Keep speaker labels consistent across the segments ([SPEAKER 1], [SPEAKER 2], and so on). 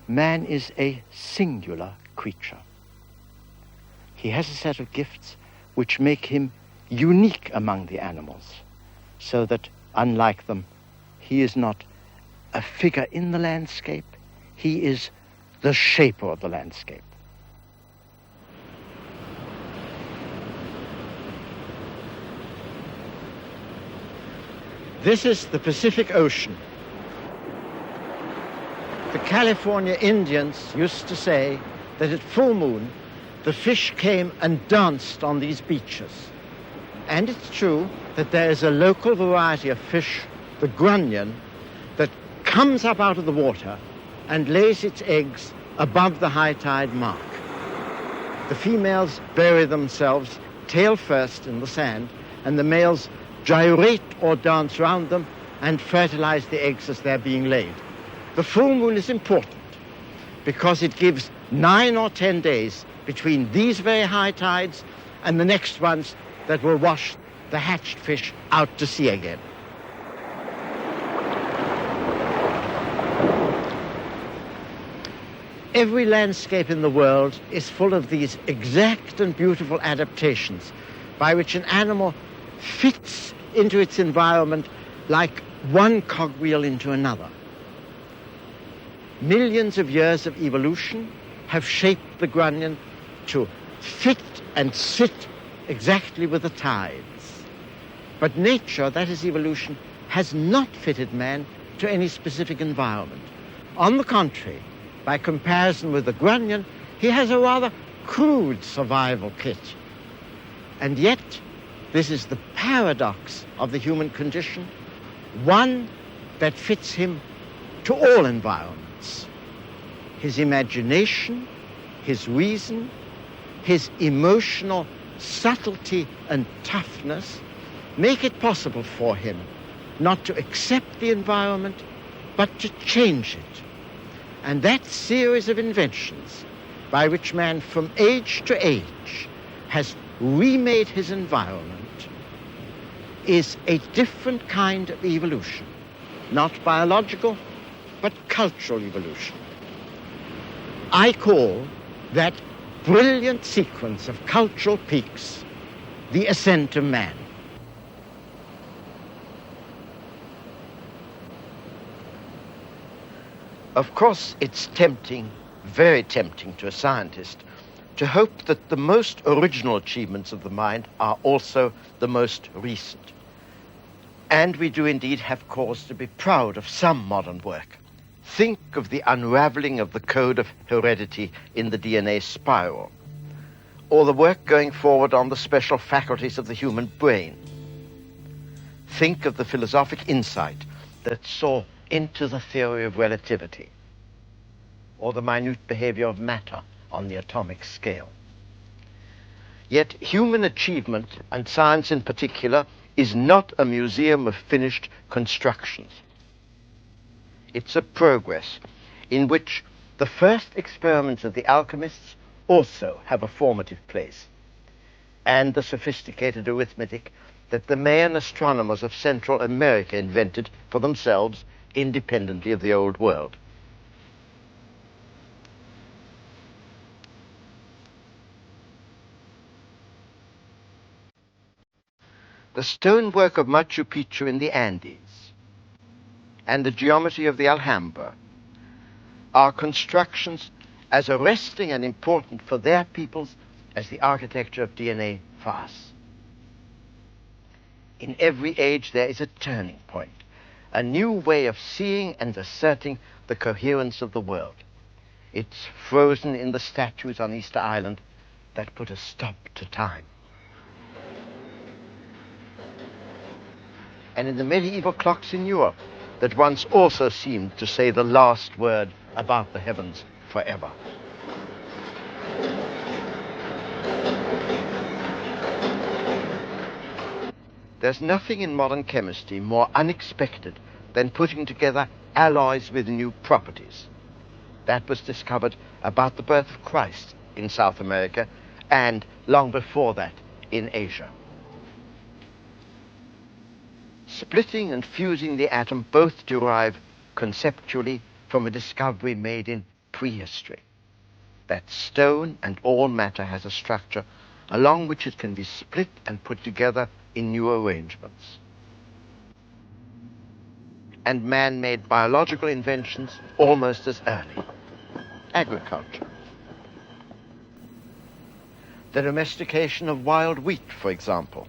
[SPEAKER 1] man is a singular creature. He has a set of gifts which make him unique among the animals, so that, unlike them, he is not a figure in the landscape, he is the shaper of the landscape. This is the Pacific Ocean. The California Indians used to say that at full moon, the fish came and danced on these beaches. And it's true that there is a local variety of fish, the grunion, that comes up out of the water and lays its eggs above the high tide mark. The females bury themselves tail first in the sand, and the males gyrate or dance round them and fertilize the eggs as they're being laid. The full moon is important because it gives 9 or 10 days between these very high tides and the next ones that will wash the hatched fish out to sea again. Every landscape in the world is full of these exact and beautiful adaptations by which an animal fits into its environment like one cogwheel into another. Millions of years of evolution have shaped the grunion to fit and sit exactly with the tides. But nature, that is evolution, has not fitted man to any specific environment. On the contrary, by comparison with the grunion, he has a rather crude survival kit. And yet, this is the paradox of the human condition, one that fits him to all environments. His imagination, his reason, his emotional subtlety and toughness make it possible for him not to accept the environment, but to change it. And that series of inventions by which man from age to age has remade his environment is a different kind of evolution, not biological, but cultural evolution. I call that brilliant sequence of cultural peaks the Ascent of Man. Of course, it's tempting, very tempting to a scientist, to hope that the most original achievements of the mind are also the most recent. And we do indeed have cause to be proud of some modern work. Think of the unraveling of the code of heredity in the DNA spiral, or the work going forward on the special faculties of the human brain. Think of the philosophic insight that saw into the theory of relativity, or the minute behavior of matter on the atomic scale. Yet human achievement, and science in particular, is not a museum of finished constructions. It's a progress in which the first experiments of the alchemists also have a formative place, and the sophisticated arithmetic that the Mayan astronomers of Central America invented for themselves independently of the old world. The stonework of Machu Picchu in the Andes and the geometry of the Alhambra are constructions as arresting and important for their peoples as the architecture of DNA for us. In every age there is a turning point, a new way of seeing and asserting the coherence of the world. It's frozen in the statues on Easter Island that put a stop to time. And in the medieval clocks in Europe that once also seemed to say the last word about the heavens forever. There's nothing in modern chemistry more unexpected than putting together alloys with new properties. That was discovered about the birth of Christ in South America, and long before that in Asia. Splitting and fusing the atom both derive conceptually from a discovery made in prehistory, that stone and all matter has a structure along which it can be split and put together in new arrangements. And man made biological inventions almost as early. Agriculture. The domestication of wild wheat, for example,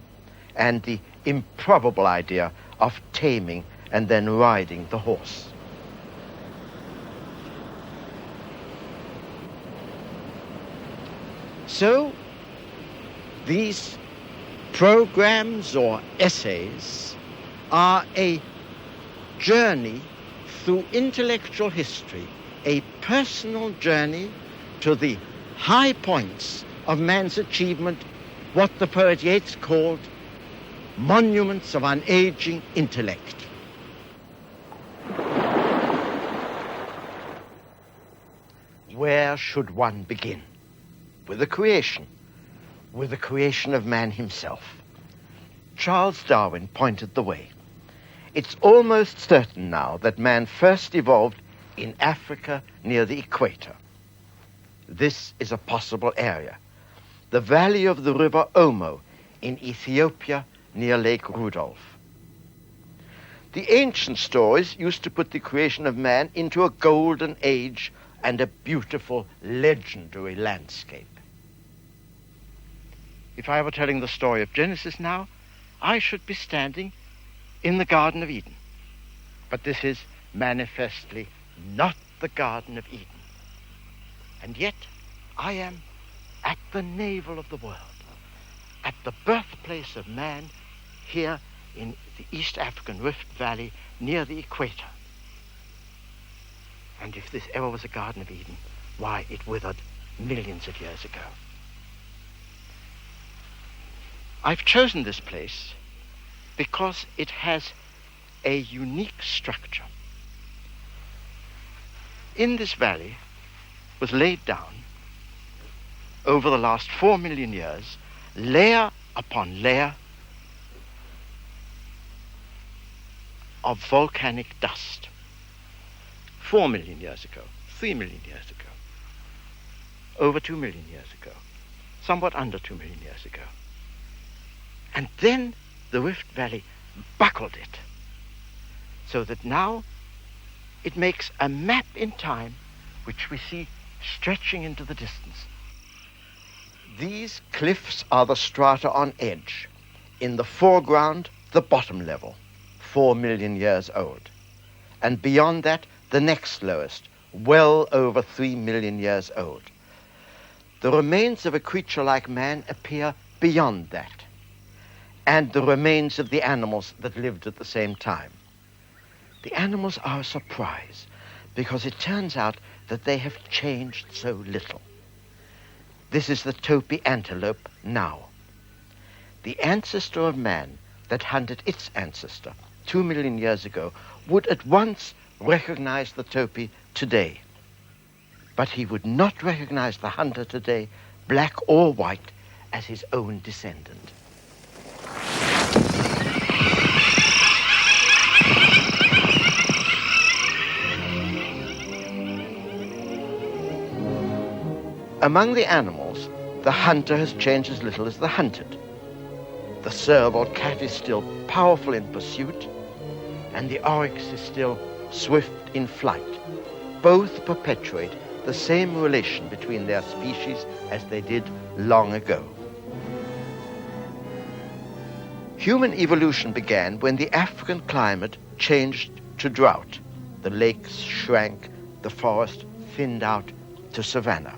[SPEAKER 1] and the improbable idea of taming and then riding the horse. So, these programs or essays are a journey through intellectual history, a personal journey to the high points of man's achievement, what the poet Yeats called monuments of unaging intellect. Where should one begin? With the creation of man himself. Charles Darwin pointed the way. It's almost certain now that man first evolved in Africa near the equator. This is a possible area. The valley of the river Omo in Ethiopia near Lake Rudolph. The ancient stories used to put the creation of man into a golden age and a beautiful, legendary landscape. If I were telling the story of Genesis now, I should be standing in the Garden of Eden. But this is manifestly not the Garden of Eden. And yet I am at the navel of the world, at the birthplace of man here in the East African Rift Valley near the equator. And if this ever was a Garden of Eden, why, it withered millions of years ago. I've chosen this place because it has a unique structure. In this valley was laid down, over the last 4 million years, layer upon layer of volcanic dust. 4 million years ago, 3 million years ago, over 2 million years ago, somewhat under 2 million years ago. And then the Rift Valley buckled it, so that now it makes a map in time which we see stretching into the distance. These cliffs are the strata on edge. In the foreground, the bottom level, 4 million years old. And beyond that, the next lowest, well over 3 million years old. The remains of a creature like man appear beyond that, and the remains of the animals that lived at the same time. The animals are a surprise, because it turns out that they have changed so little. This is the Topi antelope now. The ancestor of man that hunted its ancestor 2 million years ago would at once recognize the Topi today. But he would not recognize the hunter today, black or white, as his own descendant. Among the animals, the hunter has changed as little as the hunted. The serval cat is still powerful in pursuit, and the oryx is still swift in flight. Both perpetuate the same relation between their species as they did long ago. Human evolution began when the African climate changed to drought. The lakes shrank, the forest thinned out to savanna.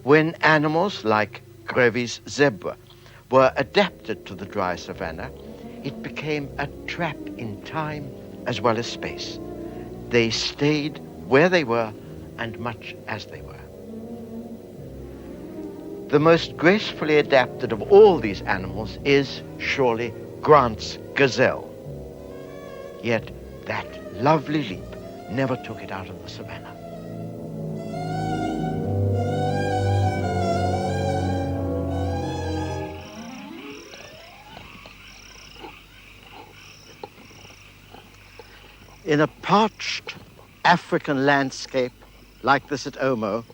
[SPEAKER 1] When animals like Grevy's zebra were adapted to the dry savanna, it became a trap in time as well as space. They stayed where they were and much as they were. The most gracefully adapted of all these animals is surely Grant's gazelle. Yet that lovely leap never took it out of the savanna. In a parched African landscape, like this at Omo,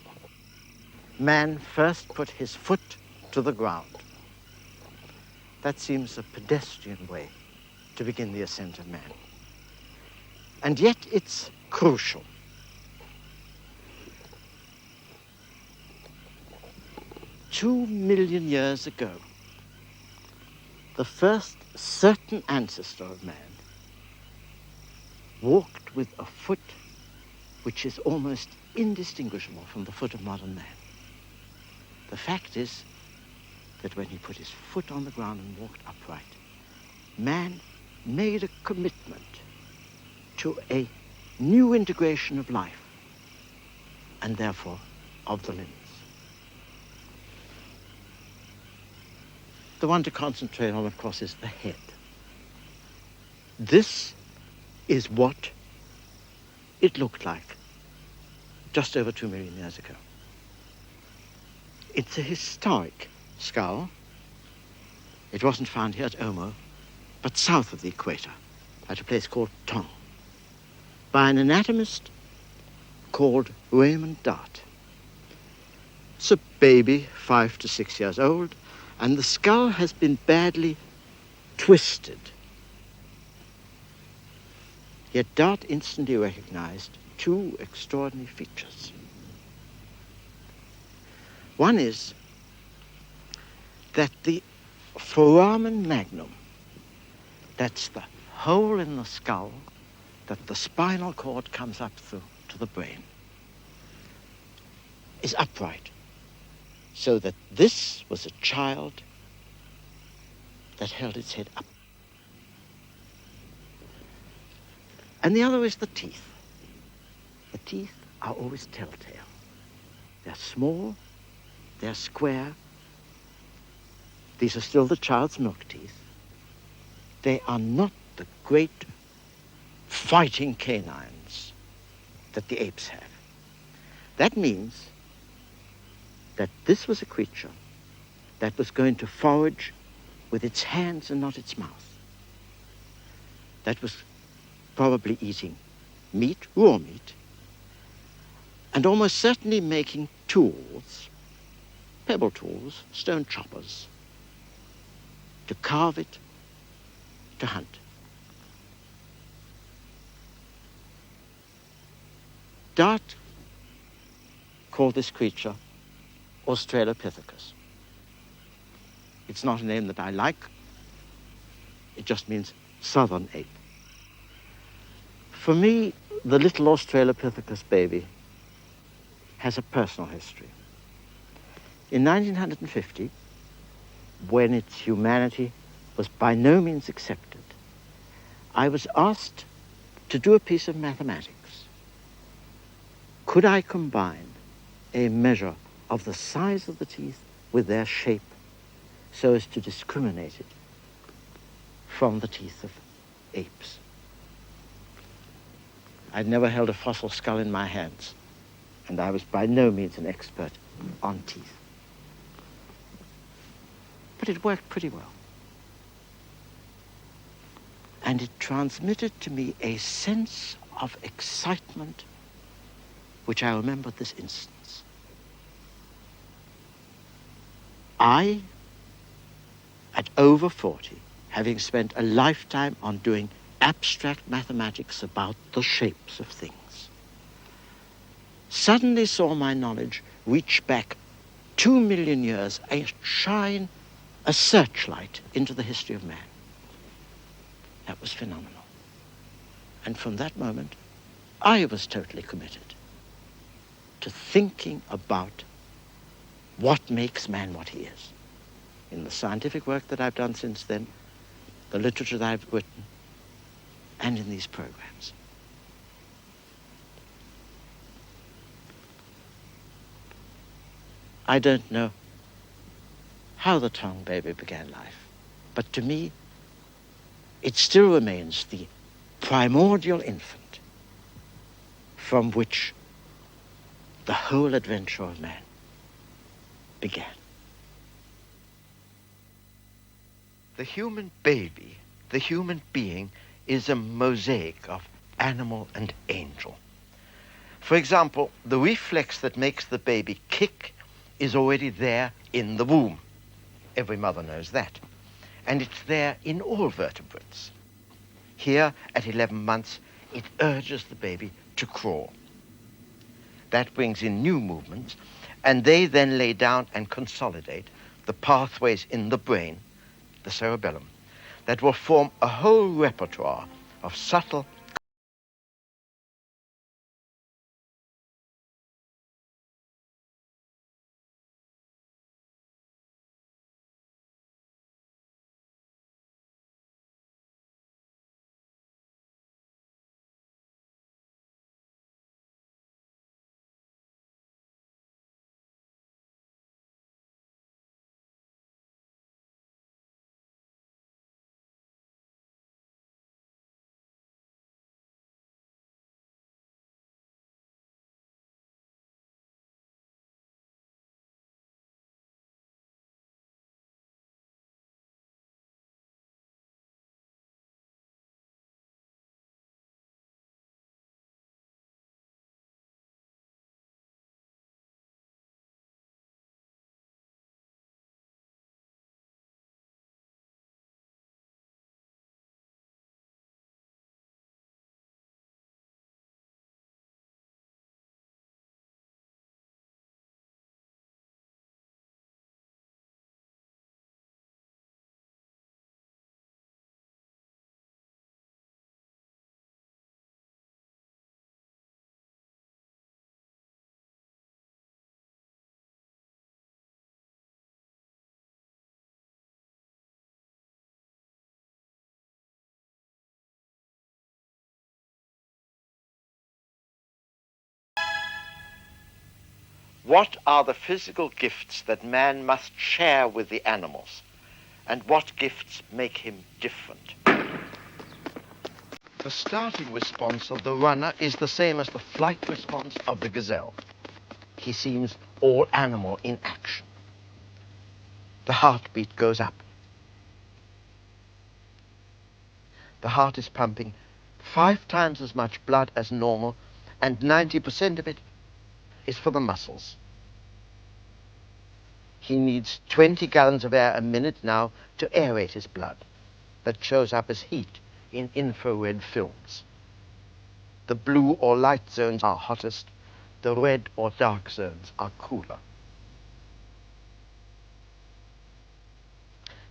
[SPEAKER 1] man first put his foot to the ground. That seems a pedestrian way to begin the ascent of man. And yet it's crucial. Two million years ago, the first certain ancestor of man walked with a foot which is almost indistinguishable from the foot of modern man. The fact is that when he put his foot on the ground and walked upright, man made a commitment to a new integration of life, and therefore of the limbs. The one to concentrate on, of course, is the head. This is what it looked like just over 2 million years ago. It's a historic skull. It wasn't found here at Omo, but south of the equator, at a place called Tong, by an anatomist called Raymond Dart. It's a baby, 5 to 6 years old, and the skull has been badly twisted. Yet Dart instantly recognized two extraordinary features. One is that the foramen magnum, that's the hole in the skull that the spinal cord comes up through to the brain, is upright, so that this was a child that held its head up. And the other is the teeth. The teeth are always telltale. They're small, they're square. These are still the child's milk teeth. They are not the great fighting canines that the apes have. That means that this was a creature that was going to forage with its hands and not its mouth. That was probably eating meat, raw meat, and almost certainly making tools, pebble tools, stone choppers, to carve it, to hunt. Dart called this creature Australopithecus. It's not a name that I like. It just means southern ape. For me, the little Australopithecus baby has a personal history. In 1950, when its humanity was by no means accepted, I was asked to do a piece of mathematics. Could I combine a measure of the size of the teeth with their shape so as to discriminate it from the teeth of apes? I'd never held a fossil skull in my hands, and I was by no means an expert on teeth. But it worked pretty well. And it transmitted to me a sense of excitement which I remember at this instance. I, at over 40, having spent a lifetime on doing abstract mathematics about the shapes of things, suddenly saw my knowledge reach back 2 million years and shine a searchlight into the history of man. That was phenomenal. And from that moment, I was totally committed to thinking about what makes man what he is. In the scientific work that I've done since then, the literature that I've written, and in these programs. I don't know how the Tong baby began life, but to me, it still remains the primordial infant from which the whole adventure of man began. The human baby, the human being, is a mosaic of animal and angel. For example, the reflex that makes the baby kick is already there in the womb. Every mother knows that. And it's there in all vertebrates. Here, at 11 months, it urges the baby to crawl. That brings in new movements, and they then lay down and consolidate the pathways in the brain, the cerebellum, that will form a whole repertoire of subtle what are the physical gifts that man must share with the animals, and what gifts make him different. The starting response of the runner is the same as the flight response of the gazelle. He seems all animal in action. The heartbeat goes up. The heart is pumping 5 times as much blood as normal, and 90% of it is for the muscles. He needs 20 gallons of air a minute now to aerate his blood. That shows up as heat in infrared films. The blue or light zones are hottest. The red or dark zones are cooler.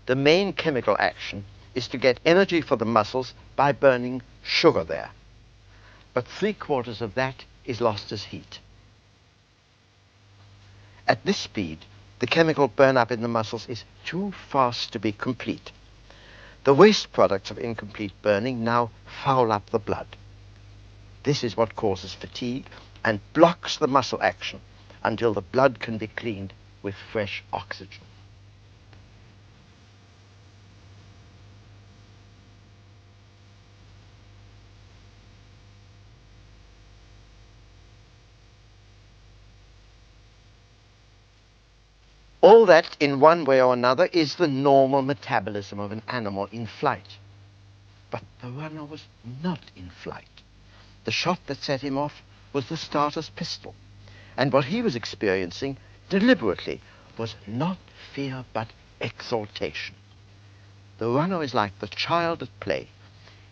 [SPEAKER 1] The main chemical action is to get energy for the muscles by burning sugar there. But 3/4 of that is lost as heat. At this speed, the chemical burn-up in the muscles is too fast to be complete. The waste products of incomplete burning now foul up the blood. This is what causes fatigue and blocks the muscle action until the blood can be cleaned with fresh oxygen. All that, in one way or another, is the normal metabolism of an animal in flight. But the runner was not in flight. The shot that set him off was the starter's pistol. And what he was experiencing, deliberately, was not fear but exaltation. The runner is like the child at play.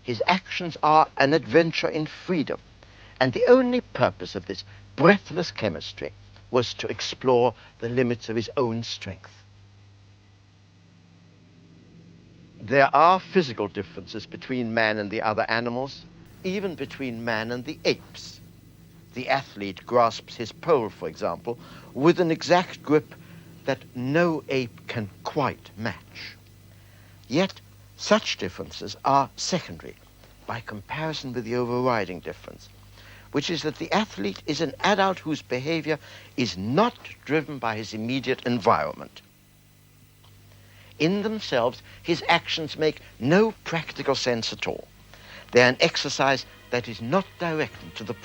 [SPEAKER 1] His actions are an adventure in freedom. And the only purpose of this breathless chemistry was to explore the limits of his own strength. There are physical differences between man and the other animals, even between man and the apes. The athlete grasps his pole, for example, with an exact grip that no ape can quite match. Yet, such differences are secondary by comparison with the overriding difference, which is that the athlete is an adult whose behavior is not driven by his immediate environment. In themselves, his actions make no practical sense at all. They are an exercise that is not directed to the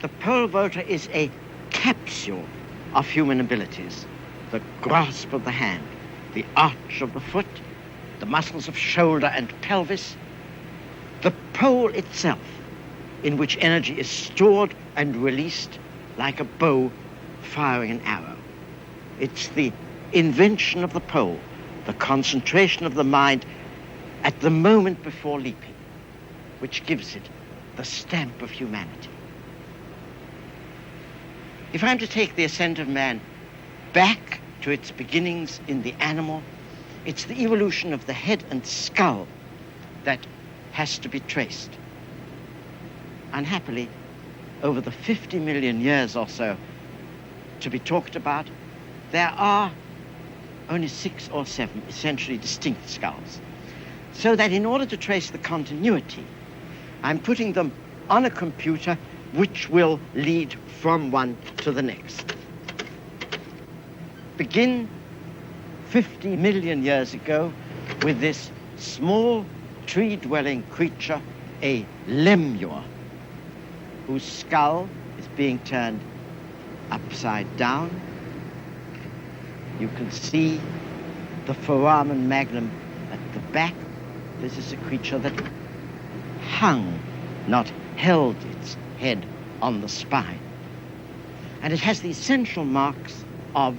[SPEAKER 1] The pole vaulter is a capsule of human abilities. The grasp of the hand, the arch of the foot, the muscles of shoulder and pelvis, the pole itself, in which energy is stored and released like a bow firing an arrow. It's the invention of the pole, the concentration of the mind at the moment before leaping, which gives it the stamp of humanity. If I'm to take the Ascent of Man back to its beginnings in the animal, it's the evolution of the head and skull that has to be traced. Unhappily, over the 50 million years or so to be talked about, there are only 6 or 7 essentially distinct skulls. So that in order to trace the continuity, I'm putting them on a computer which will lead from one to the next. Begin 50 million years ago with this small tree-dwelling creature, a lemur, whose skull is being turned upside down. You can see the foramen magnum at the back. This is a creature that hung, not held its head on the spine. And it has the essential marks of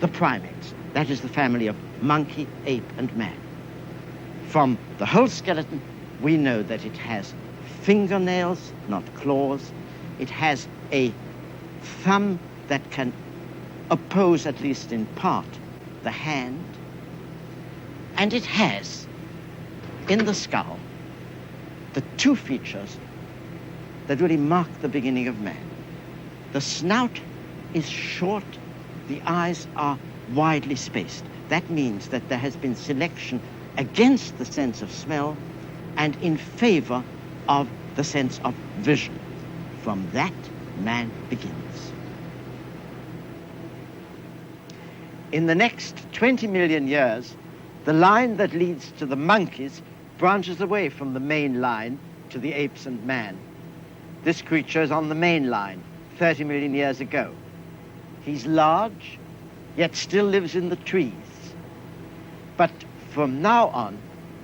[SPEAKER 1] the primates. That is the family of monkey, ape, and man. From the whole skeleton, we know that it has fingernails, not claws. It has a thumb that can oppose, at least in part, the hand. And it has, in the skull, the 2 features that really mark the beginning of man. The snout is short, the eyes are widely spaced. That means that there has been selection against the sense of smell and in favor of the sense of vision. From that, man begins. In the next 20 million years, the line that leads to the monkeys branches away from the main line to the apes and man. This creature is on the main line 30 million years ago. He's large, yet still lives in the trees. But from now on,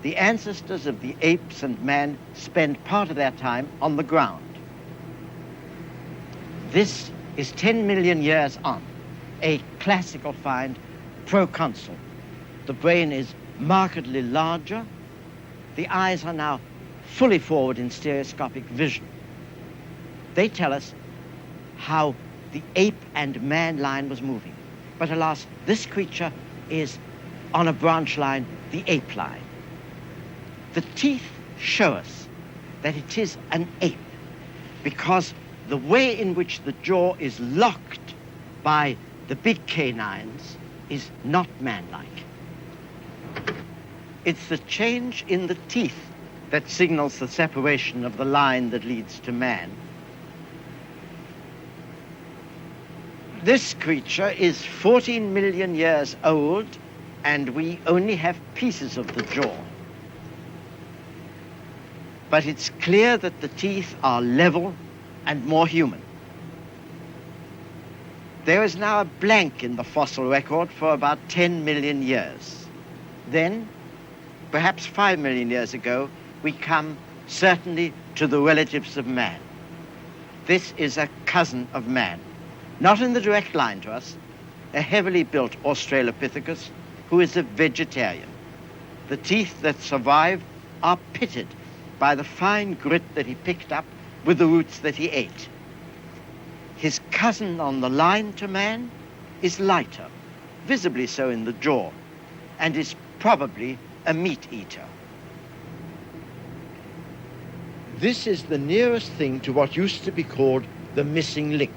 [SPEAKER 1] the ancestors of the apes and man spend part of their time on the ground. This is 10 million years on, a classical find, proconsul. The brain is markedly larger. The eyes are now fully forward in stereoscopic vision. They tell us how the ape and man line was moving. But alas, this creature is on a branch line, the ape line. The teeth show us that it is an ape because the way in which the jaw is locked by the big canines is not manlike. It's the change in the teeth that signals the separation of the line that leads to man. This creature is 14 million years old, and we only have pieces of the jaw. But it's clear that the teeth are level and more human. There is now a blank in the fossil record for about 10 million years. Then, perhaps 5 million years ago, we come certainly to the relatives of man. This is a cousin of man, not in the direct line to us, a heavily built Australopithecus who is a vegetarian. The teeth that survive are pitted by the fine grit that he picked up with the roots that he ate. His cousin on the line to man is lighter, visibly so in the jaw, and is probably a meat eater. This is the nearest thing to what used to be called the missing link.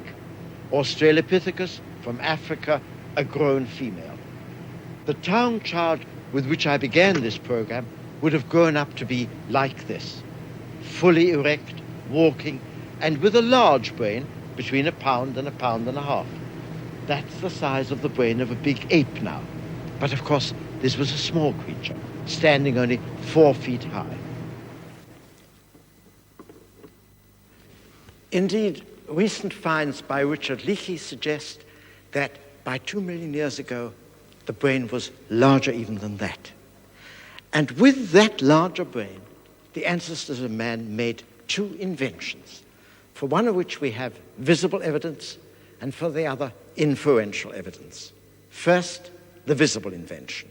[SPEAKER 1] Australopithecus from Africa, a grown female. The town child with which I began this program would have grown up to be like this, fully erect, walking, and with a large brain between 1 pound and 1.5 pounds. That's the size of the brain of a big ape now. But of course, this was a small creature, standing only 4 feet high. Indeed, Recent finds by Richard Leakey suggest that by 2 million years ago, the brain was larger even than that. And with that larger brain, the ancestors of man made two inventions, for one of which we have visible evidence, and for the other, inferential evidence. First, the visible invention.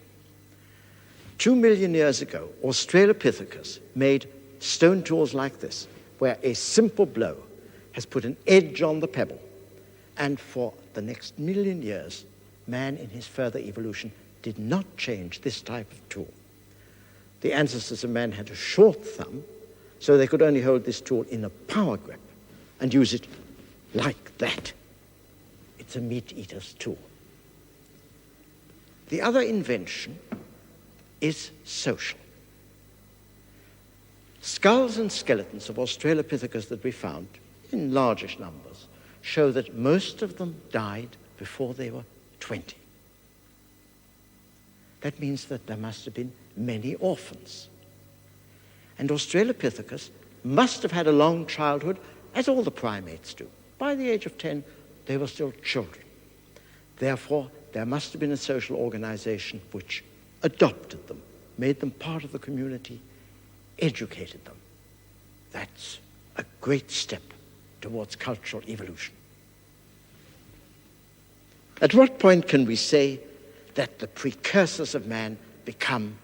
[SPEAKER 1] 2 million years ago, Australopithecus made stone tools like this, where a simple blow has put an edge on the pebble. And for the next million years, man in his further evolution did not change this type of tool. The ancestors of man had a short thumb, so they could only hold this tool in a power grip and use it like that. It's a meat-eater's tool. The other invention is social. Skulls and skeletons of Australopithecus that we found in largish numbers show that most of them died before they were 20. That means that there must have been many orphans. And Australopithecus must have had a long childhood, as all the primates do. By the age of 10, they were still children. Therefore, there must have been a social organization which adopted them, made them part of the community, educated them. That's a great step towards cultural evolution. At what point can we say that the precursors of man become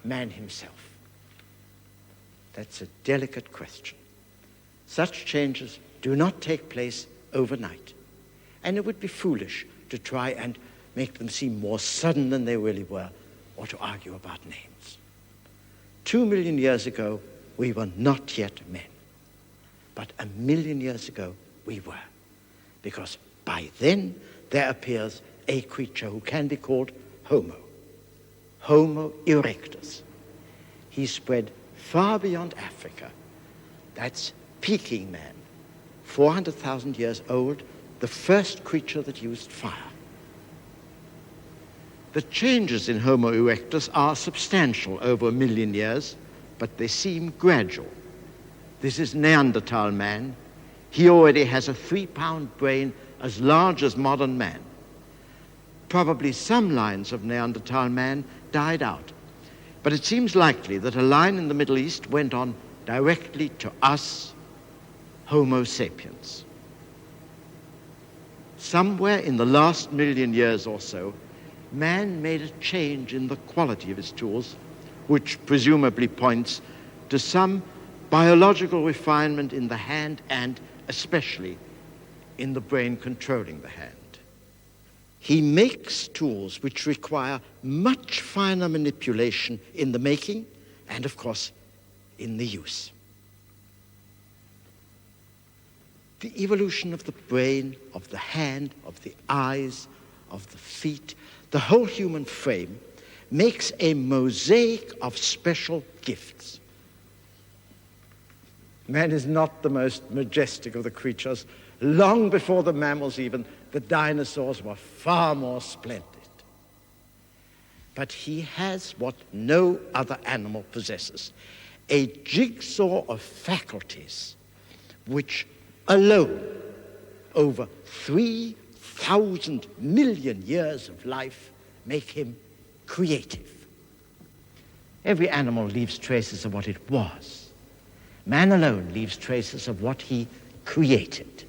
[SPEAKER 1] man himself? That's a delicate question. Such changes do not take place overnight, and it would be foolish to try and make them seem more sudden than they really were, or to argue about names. 2 million years ago, we were not yet men. But 1 million years ago, we were. Because by then, there appears a creature who can be called Homo. Homo erectus. He spread far beyond Africa. That's Peking man, 400,000 years old, the first creature that used fire. The changes in Homo erectus are substantial over 1 million years, but they seem gradual. This is Neanderthal man. He already has a 3-pound brain as large as modern man. Probably some lines of Neanderthal man died out, but it seems likely that a line in the Middle East went on directly to us, Homo sapiens. Somewhere in the last 1 million years or so, man made a change in the quality of his tools, which presumably points to some biological refinement in the hand and especially in the brain controlling the hand. He makes tools which require much finer manipulation in the making and, of course, in the use. The evolution of the brain, of the hand, of the eyes, of the feet, the whole human frame makes a mosaic of special gifts. Man is not the most majestic of the creatures. Long before the mammals even, the dinosaurs were far more splendid. But he has what no other animal possesses, a jigsaw of faculties which alone, over 3,000 million years of life, make him creative. Every animal leaves traces of what it was. Man alone leaves traces of what he created.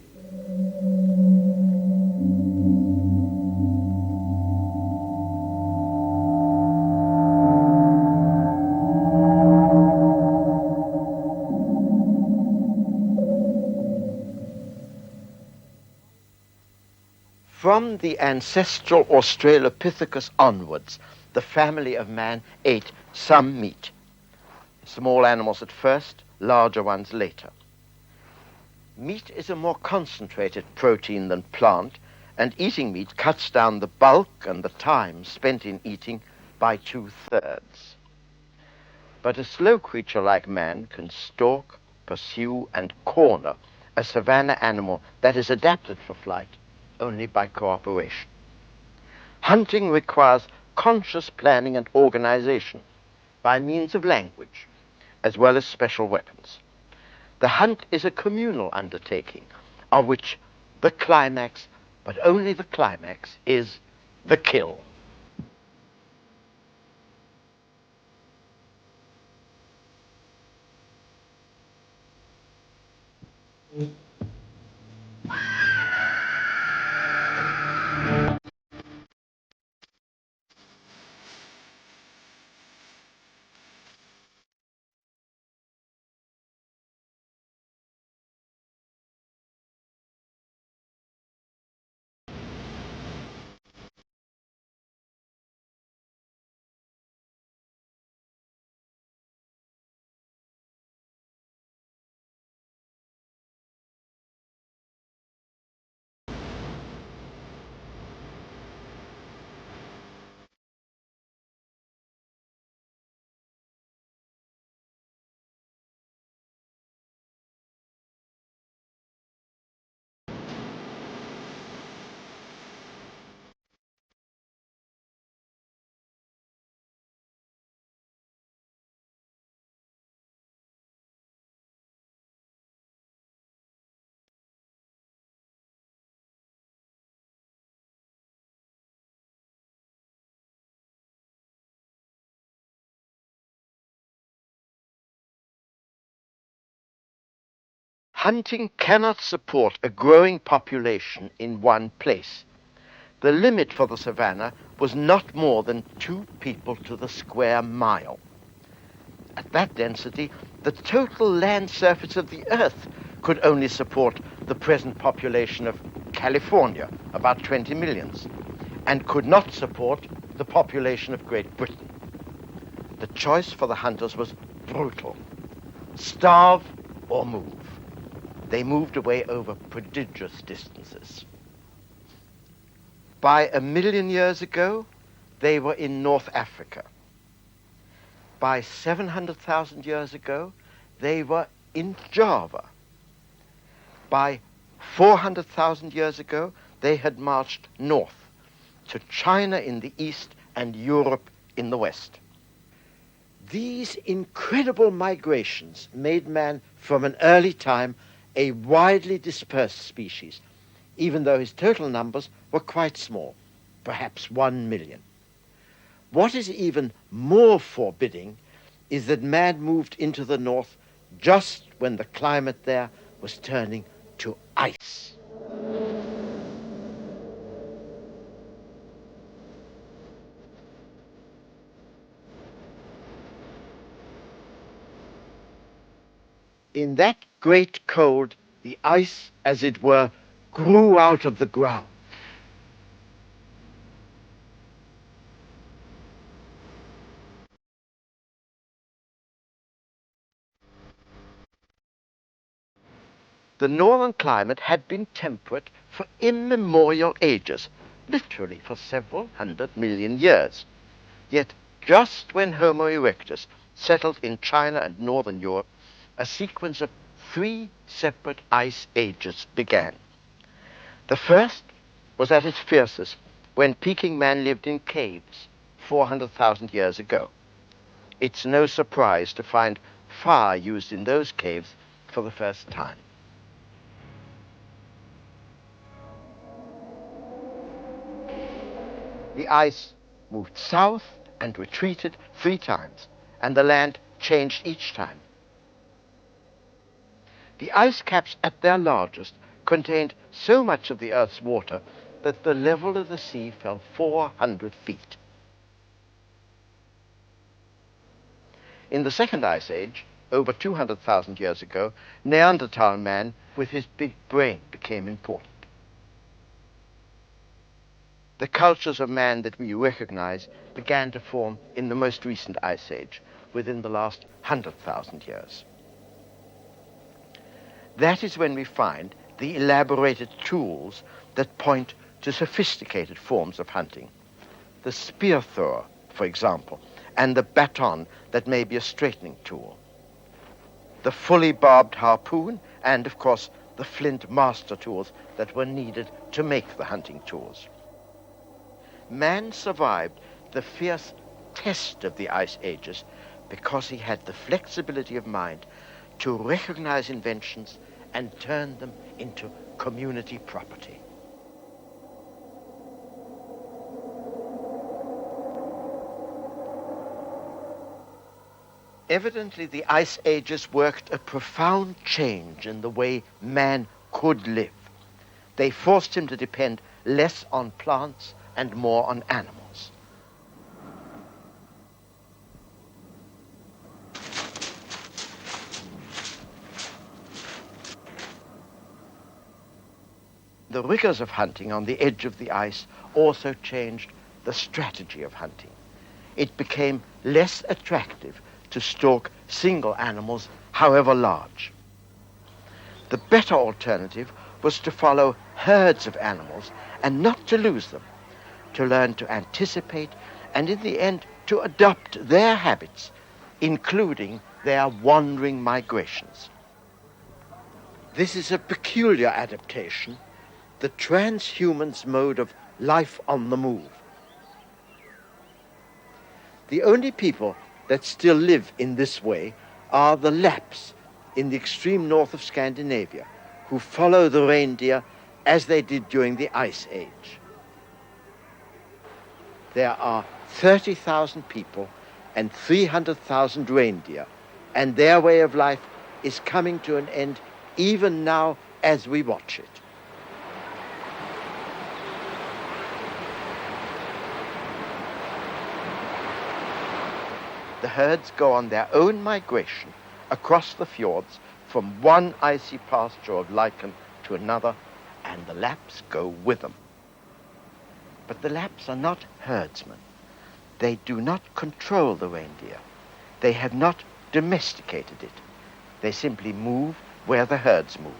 [SPEAKER 1] From the ancestral Australopithecus onwards, the family of man ate some meat. Small animals at first, larger ones later. Meat is a more concentrated protein than plant, and eating meat cuts down the bulk and the time spent in eating by 2/3. But a slow creature like man can stalk, pursue, and corner a savanna animal that is adapted for flight only by cooperation. Hunting requires conscious planning and organization by means of language, as well as special weapons. The hunt is a communal undertaking, of which the climax, but only the climax, is the kill. Hunting cannot support a growing population in one place. The limit for the savannah was not more than 2 people to the square mile. At that density, the total land surface of the Earth could only support the present population of California, about 20 millions, and could not support the population of Great Britain. The choice for the hunters was brutal: starve or move. They moved away over prodigious distances. By 1 million years ago, they were in North Africa. By 700,000 years ago, they were in Java. By 400,000 years ago, they had marched north to China in the east and Europe in the west. These incredible migrations made man, from an early time, a widely dispersed species, even though his total numbers were quite small, perhaps 1 million. What is even more forbidding is that man moved into the north just when the climate there was turning to ice. In that great cold, the ice, as it were, grew out of the ground. The northern climate had been temperate for immemorial ages, literally for several 100 million years. Yet just when Homo erectus settled in China and northern Europe, a sequence of 3 separate ice ages began. The first was at its fiercest when Peking man lived in caves 400,000 years ago. It's no surprise to find fire used in those caves for the first time. The ice moved south and retreated 3 times, and the land changed each time. The ice caps at their largest contained so much of the Earth's water that the level of the sea fell 400 feet. In the second ice age, over 200,000 years ago, Neanderthal man with his big brain became important. The cultures of man that we recognize began to form in the most recent ice age, within the last 100,000 years. That is when we find the elaborated tools that point to sophisticated forms of hunting. The spear thrower, for example, and the baton that may be a straightening tool. The fully barbed harpoon, and of course the flint master tools that were needed to make the hunting tools. Man survived the fierce test of the ice ages because he had the flexibility of mind to recognize inventions and turned them into community property. Evidently, the Ice Ages worked a profound change in the way man could live. They forced him to depend less on plants and more on animals. The rigors of hunting on the edge of the ice also changed the strategy of hunting. It became less attractive to stalk single animals, however large. The better alternative was to follow herds of animals and not to lose them, to learn to anticipate and in the end to adopt their habits, including their wandering migrations. This is a peculiar adaptation, the transhuman's mode of life on the move. The only people that still live in this way are the Lapps in the extreme north of Scandinavia, who follow the reindeer as they did during the Ice Age. There are 30,000 people and 300,000 reindeer, and their way of life is coming to an end even now as we watch it. The herds go on their own migration across the fjords from one icy pasture of lichen to another, and the Lapps go with them. But the Lapps are not herdsmen. They do not control the reindeer. They have not domesticated it. They simply move where the herds move.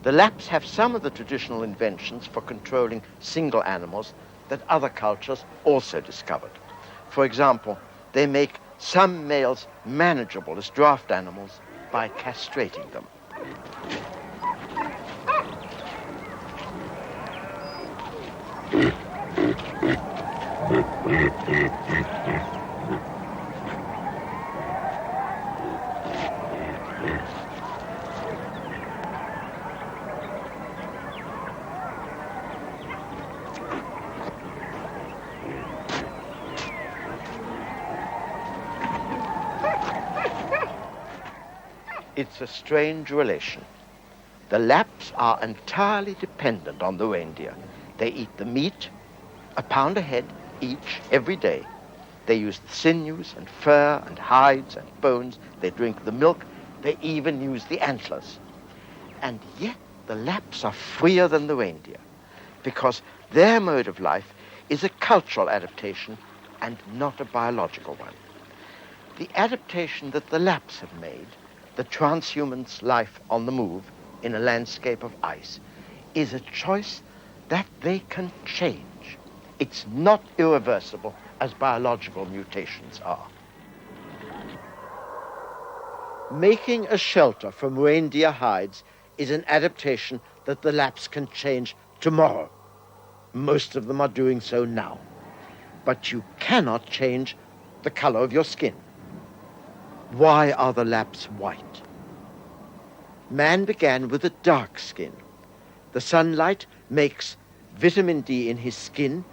[SPEAKER 1] The Lapps have some of the traditional inventions for controlling single animals that other cultures also discovered. For example, they make some males manageable as draft animals by castrating them. It's a strange relation. The Lapps are entirely dependent on the reindeer. They eat the meat, a pound a head each, every day. They use the sinews and fur and hides and bones. They drink the milk. They even use the antlers. And yet the Lapps are freer than the reindeer because their mode of life is a cultural adaptation and not a biological one. The adaptation that the Lapps have made, the transhuman's life on the move in a landscape of ice, is a choice that they can change. It's not irreversible as biological mutations are. Making a shelter from reindeer hides is an adaptation that the Lapps can change tomorrow. Most of them are doing so now. But you cannot change the color of your skin. Why are the Lapps white? Man began with a dark skin. The sunlight makes vitamin D in his skin,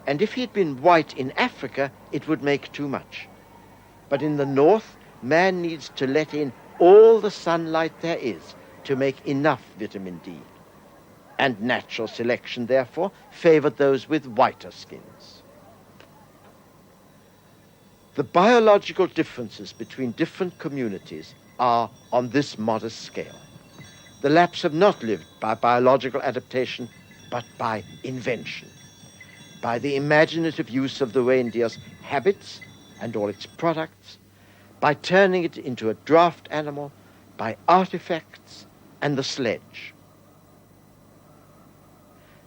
[SPEAKER 1] and if he had been white in Africa, it would make too much. But in the north, man needs to let in all the sunlight there is to make enough vitamin D. And natural selection, therefore, favored those with whiter skins. The biological differences between different communities are on this modest scale. The Lapps have not lived by biological adaptation, but by invention, by the imaginative use of the reindeer's habits and all its products, by turning it into a draft animal, by artifacts and the sledge.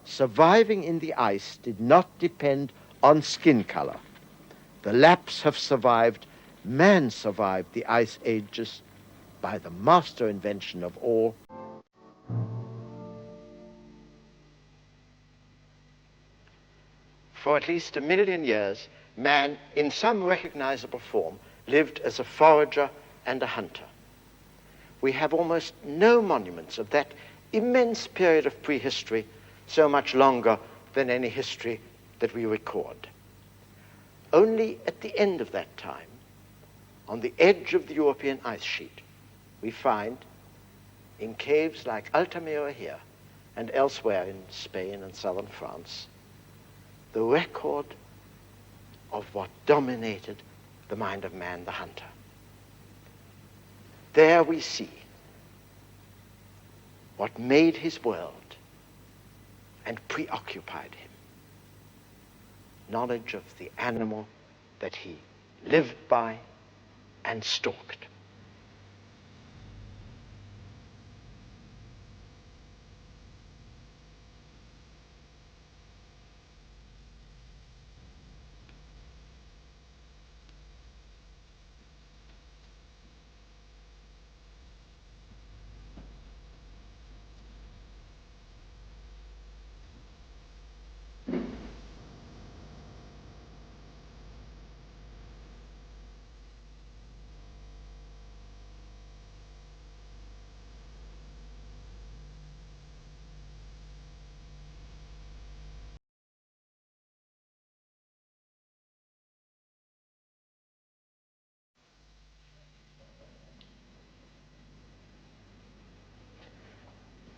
[SPEAKER 1] Surviving in the ice did not depend on skin color. The Lapps have survived man survived the ice ages by the master invention of all. For at least 1 million years, man, in some recognizable form, lived as a forager and a hunter. We have almost no monuments of that immense period of prehistory, so much longer than any history that we record. Only at the end of that time, on the edge of the European ice sheet, we find, in caves like Altamira here and elsewhere in Spain and southern France, the record of what dominated the mind of man, the hunter. There we see what made his world and preoccupied him. Knowledge of the animal that he lived by and stalked.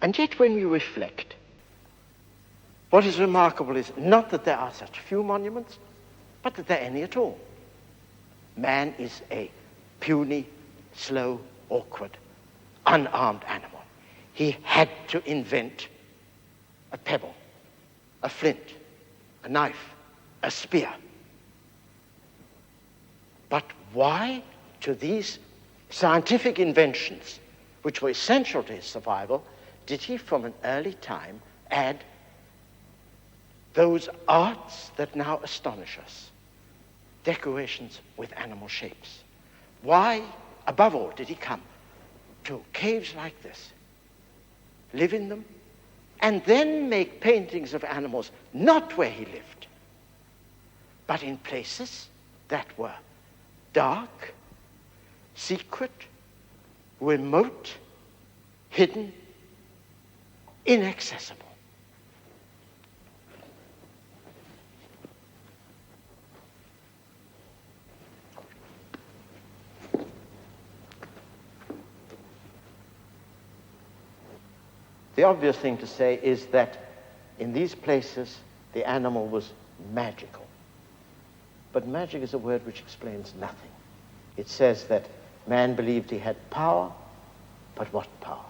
[SPEAKER 1] And yet when we reflect, what is remarkable is not that there are such few monuments, but that there are any at all. Man is a puny, slow, awkward, unarmed animal. He had to invent a pebble, a flint, a knife, a spear. But why to these scientific inventions, which were essential to his survival, did he from an early time add those arts that now astonish us? Decorations with animal shapes. Why, above all, did he come to caves like this, live in them, and then make paintings of animals not where he lived, but in places that were dark, secret, remote, hidden, inaccessible? The obvious thing to say is that in these places the animal was magical. But magic is a word which explains nothing. It says that man believed he had power, but what power?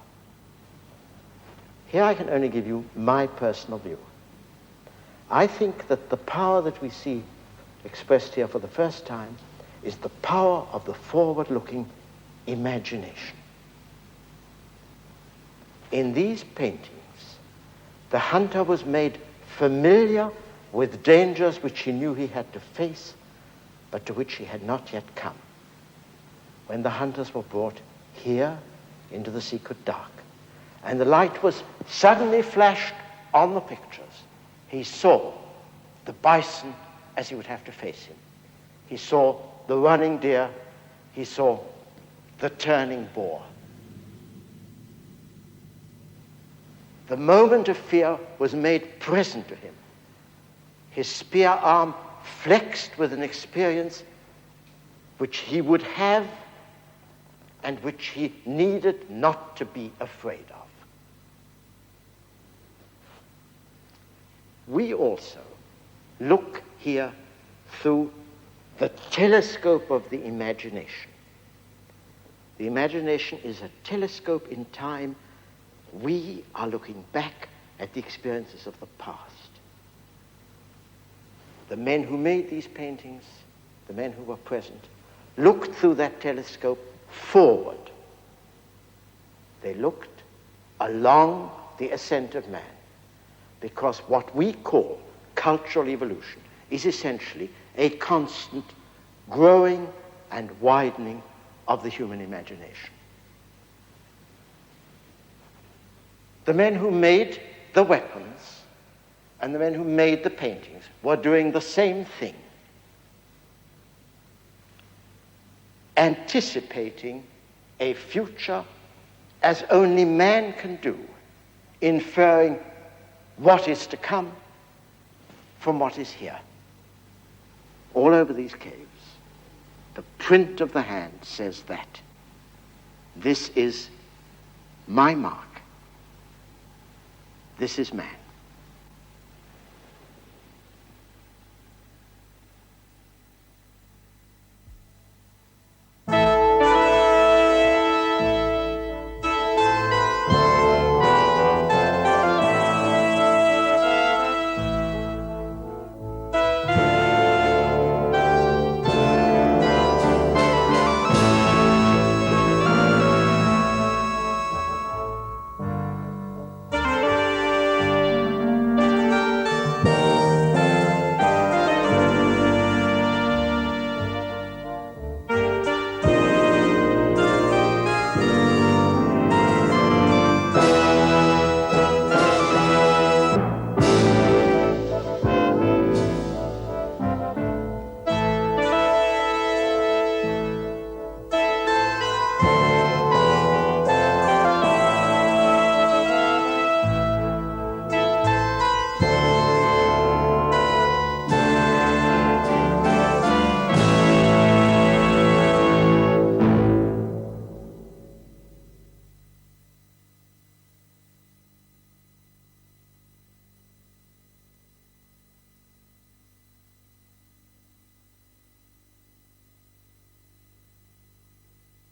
[SPEAKER 1] Here I can only give you my personal view. I think that the power that we see expressed here for the first time is the power of the forward-looking imagination. In these paintings, the hunter was made familiar with dangers which he knew he had to face, but to which he had not yet come. When the hunters were brought here into the secret dark, and the light was suddenly flashed on the pictures, he saw the bison as he would have to face him. He saw the running deer. He saw the turning boar. The moment of fear was made present to him. His spear arm flexed with an experience which he would have and which he needed not to be afraid of. We also look here through the telescope of the imagination. The imagination is a telescope in time. We are looking back at the experiences of the past. The men who made these paintings, the men who were present, looked through that telescope forward. They looked along the ascent of man, because what we call cultural evolution is essentially a constant growing and widening of the human imagination. The men who made the weapons and the men who made the paintings were doing the same thing, anticipating a future as only man can do, inferring what is to come from what is here. All over these caves, the print of the hand says that. This is my mark. This is man.